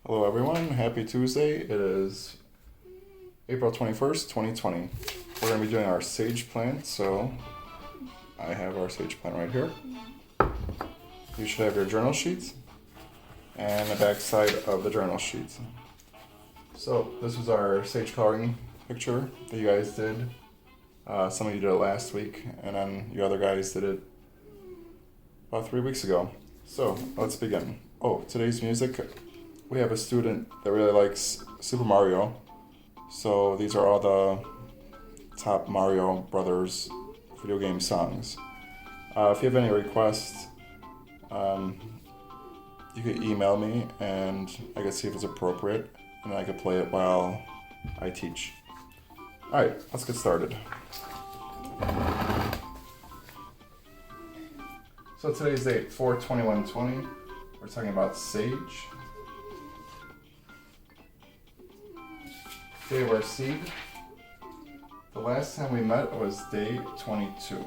Hello everyone, happy Tuesday. It is April 21st, 2020. We're going to be doing our sage plant, so I have our sage plant right here. You should have your journal sheets and the back side of the journal sheets. So this was our sage coloring picture that you guys did. Some of you did it last week, and then you other guys did it about 3 weeks ago. So let's begin. Oh, today's music. We have a student that really likes Super Mario. So these are all the top Mario Brothers video game songs. If you have any requests, you can email me and I can see if it's appropriate and I can play it while I teach. Alright, let's get started. So today's date, 4/21/20. We're talking about sage. Day of our seed. The last time we met was day 22.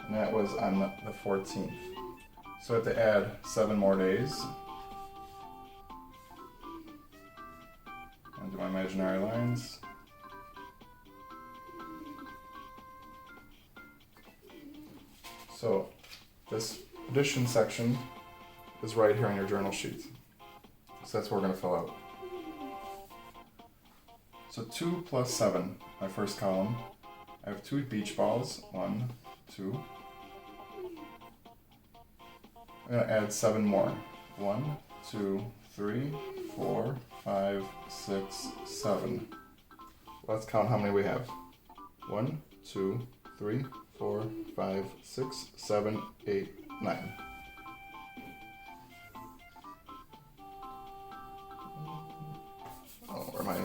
And that was on the 14th. So I have to add 7 more days. And do my imaginary lines. So this addition section is right here on your journal sheet. So that's what we're going to fill out. So 2 plus 7, my first column. I have 2 beach balls, 1, 2. I'm going to add 7 more. 1, 2, 3, 4, 5, 6, 7. Let's count how many we have. 1, 2, 3, 4, 5, 6, 7, 8, 9. I don't know where my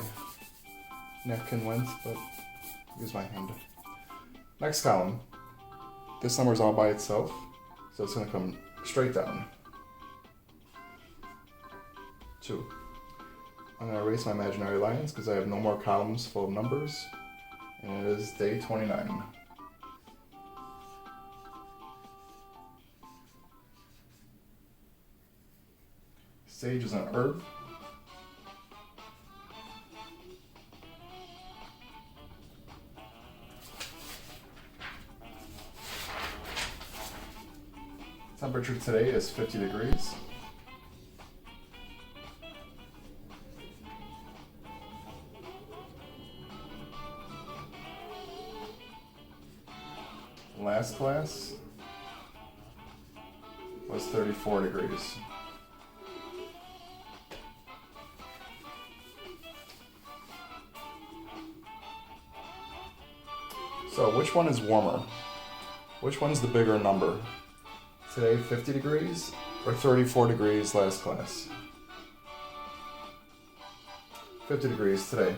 napkin went, but use my hand. Next column. This number is all by itself, so it's going to come straight down. 2. I'm going to erase my imaginary lines because I have no more columns full of numbers, and it is day 29. Sage is an herb. Temperature today is 50 degrees. Last class was 34 degrees. So which one is warmer? Which one's the bigger number? Today 50 degrees or 34 degrees last class? 50 degrees today.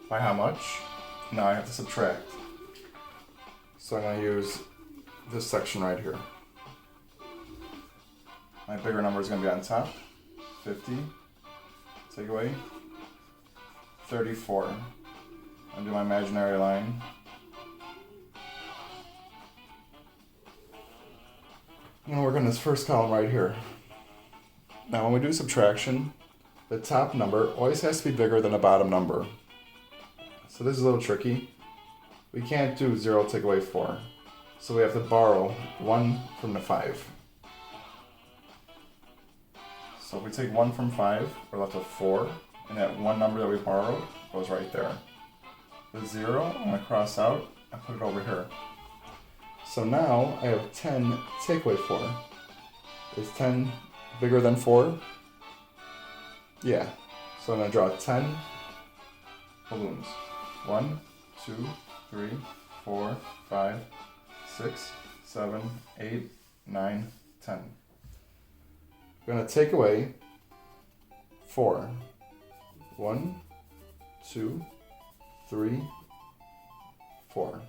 By how much? Now I have to subtract. So I'm going to use this section right here. My bigger number is going to be on top. 50. Take away 34. And do my imaginary line. I'm going to work on this first column right here. Now when we do subtraction, the top number always has to be bigger than the bottom number. So this is a little tricky. We can't do 0 take away 4. So we have to borrow 1 from the 5. So if we take 1 from 5, we're left with 4. And that one number that we borrowed goes right there. The 0, I'm going to cross out and put it over here. So now I have 10 take away 4. Is 10 bigger than 4? Yeah. So I'm going to draw 10 balloons. 1, 2, 3, 4, 5, 6, 7, 8, 9, 10. I'm going to take away 4. 1, 2, 3, 4.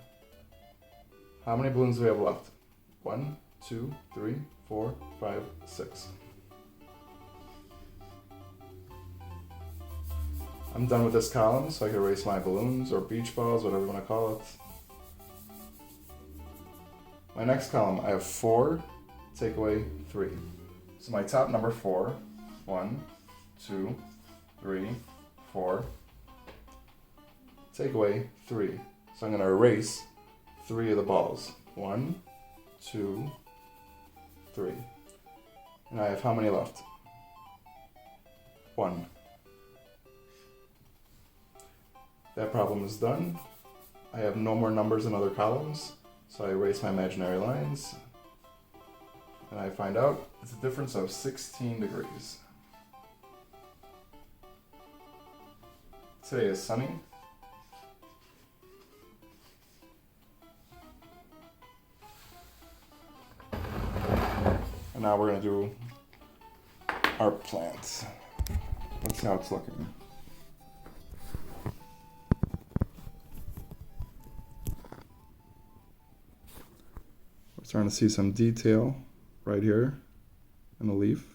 How many balloons do we have left? 1, 2, 3, 4, 5, 6. I'm done with this column, so I can erase my balloons or beach balls, whatever you want to call it. My next column, I have 4, take away 3. So my top number 4, 1, 2, 3, 4, take away 3. So I'm going to erase 3 of the balls. 1, 2, 3. And I have how many left? 1. That problem is done. I have no more numbers in other columns, so I erase my imaginary lines, and I find out it's a difference of 16 degrees. Today is sunny. And now we're going to do our plants. Let's see how it's looking. We're starting to see some detail right here in the leaf.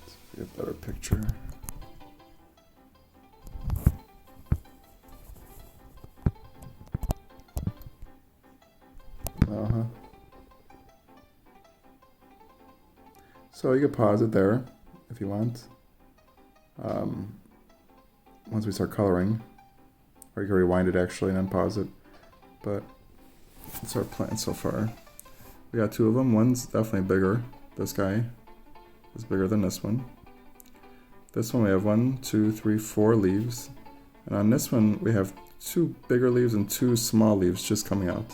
Let's get a better picture. So you can pause it there if you want. Once we start coloring, or you can rewind it actually and then pause it. But it's our plant so far. We got 2 of them. One's definitely bigger. This guy is bigger than this one. This one we have 1, 2, 3, 4 leaves. And on this one we have 2 bigger leaves and 2 small leaves just coming out.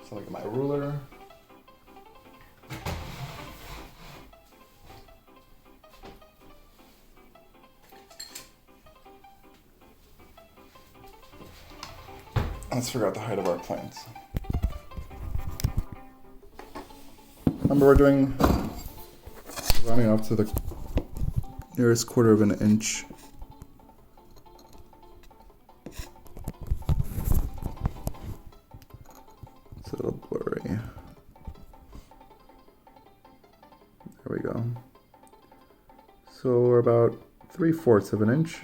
So look at my ruler. Let's figure out the height of our plants. Remember, we're doing rounding off to the nearest 1/4 of an inch. It's a little blurry. There we go. So we're about 3/4 of an inch.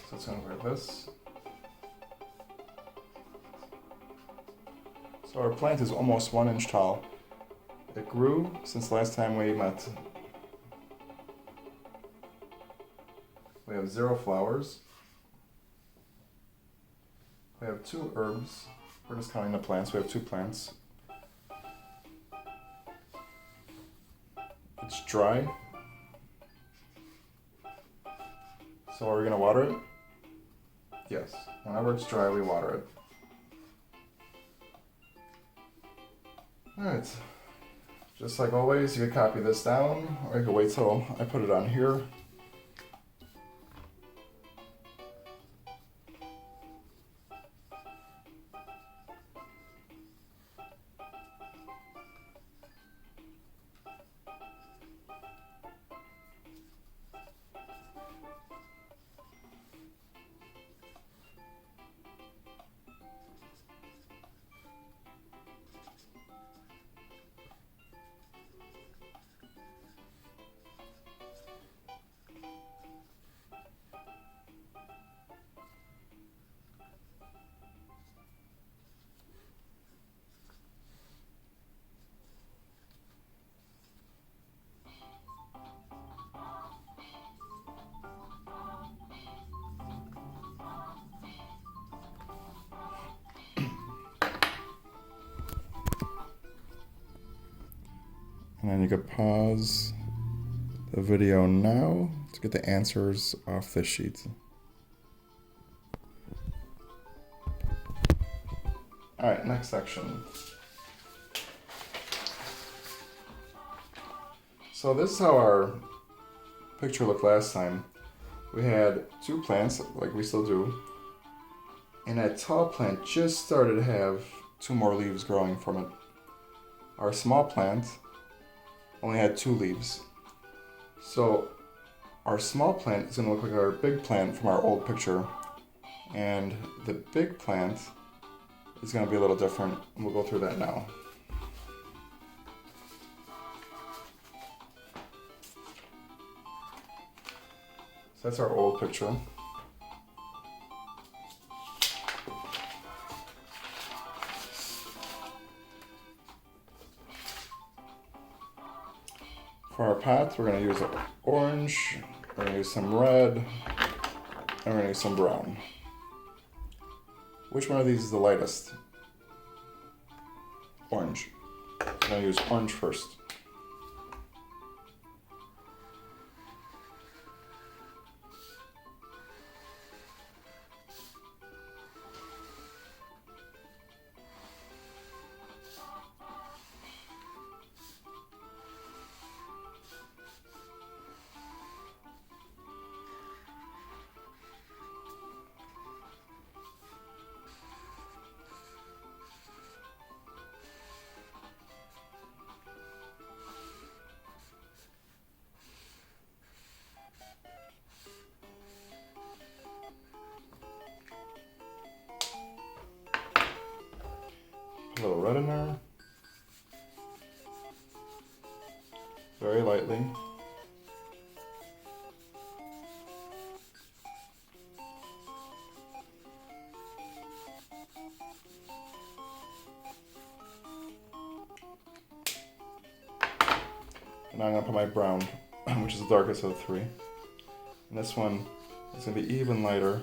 So it's going to look like this. So our plant is almost 1 inch tall. It grew since the last time we met. We have 0 flowers. We have 2 herbs. We're just counting the plants. We have 2 plants. It's dry. So are we going to water it? Yes. Whenever it's dry, we water it. Alright. Just like always, you can copy this down, or you can wait till I put it on here. And then you could pause the video now to get the answers off this sheet. Alright, next section. So this is how our picture looked last time. We had 2 plants, like we still do, and that tall plant just started to have 2 more leaves growing from it. Our small plant only had 2 leaves. So our small plant is going to look like our big plant from our old picture, and the big plant is going to be a little different, and we'll go through that now. So that's our old picture. For our pot, we're going to use orange, we're going to use some red, and we're going to use some brown. Which one of these is the lightest? Orange. I'm going to use orange first. A little red in there. Very lightly. And now I'm going to put my brown, which is the darkest of the 3. And this one is going to be even lighter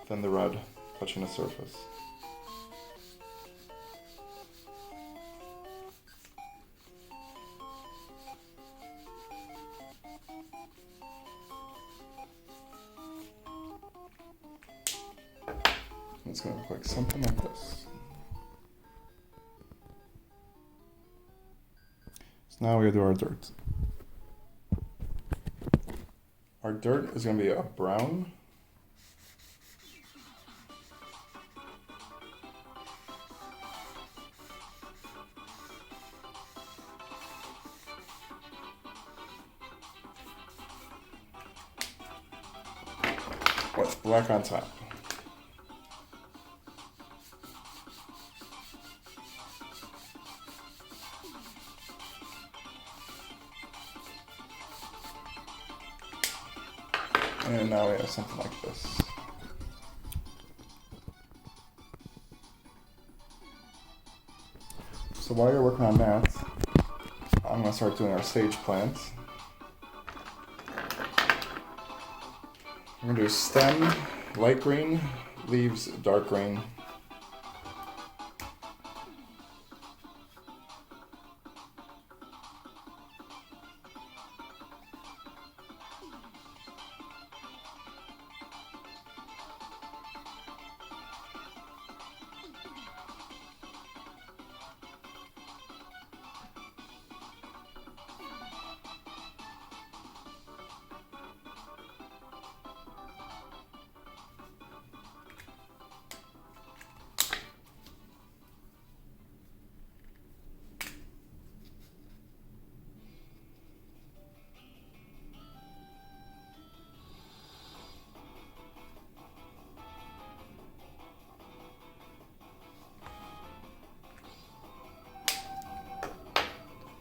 than the red touching the surface. It's going to look like something like this. So now we're going to do our dirt. Our dirt is going to be a brown. With black on top. And now we have something like this. So while you're working on that, I'm going to start doing our sage plant. We're going to do stem, light green, leaves, dark green.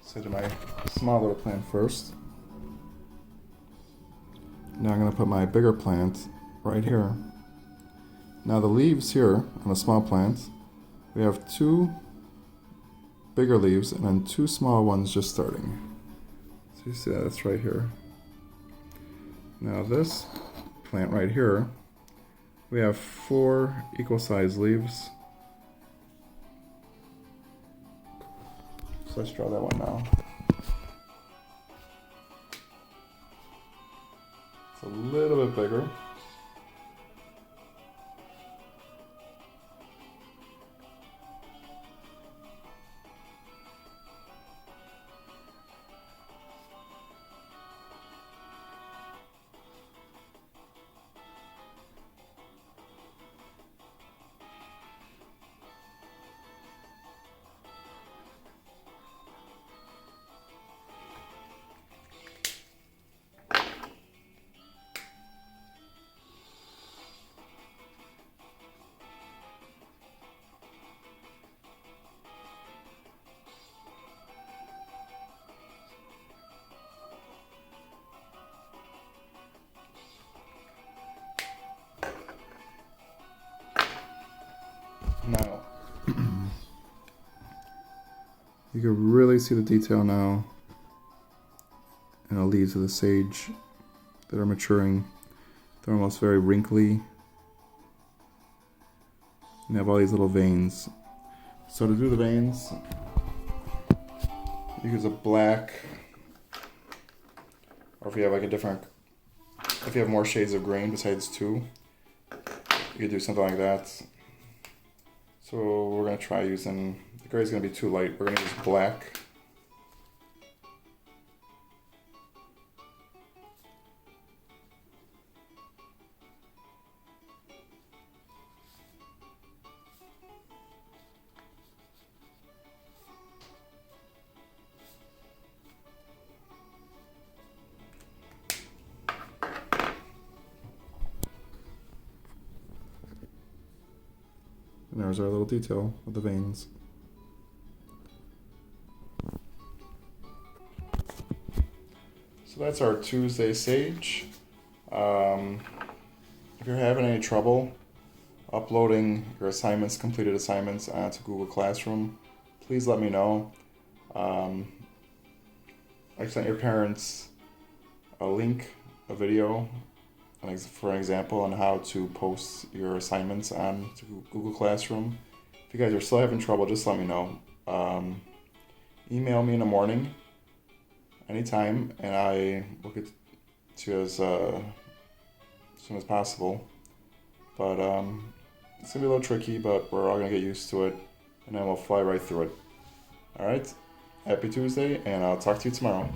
So I do my small little plant first. Now I'm going to put my bigger plant right here. Now the leaves here on the small plant, we have 2 bigger leaves and then 2 small ones just starting. So you see that, that's right here. Now this plant right here, we have 4 equal sized leaves. So let's draw that one now. It's a little bit bigger. You can really see the detail now in the leaves of the sage that are maturing. They're almost very wrinkly. And they have all these little veins. So to do the veins, you use a black, or if you have like a different, if you have more shades of green besides 2, you could do something like that. So we're going to try using, the gray is going to be too light, we're going to use black. And there's our little detail with the veins. So that's our Tuesday sage. If you're having any trouble uploading your assignments, completed assignments onto Google Classroom, please let me know. I sent your parents a link, a video, for an example on how to post your assignments on to Google Classroom. If you guys are still having trouble, just let me know. Email me in the morning, anytime, and I will get to you as soon as possible. But it's gonna be a little tricky, but we're all gonna get used to it, and then we'll fly right through it. All right, happy Tuesday, and I'll talk to you tomorrow.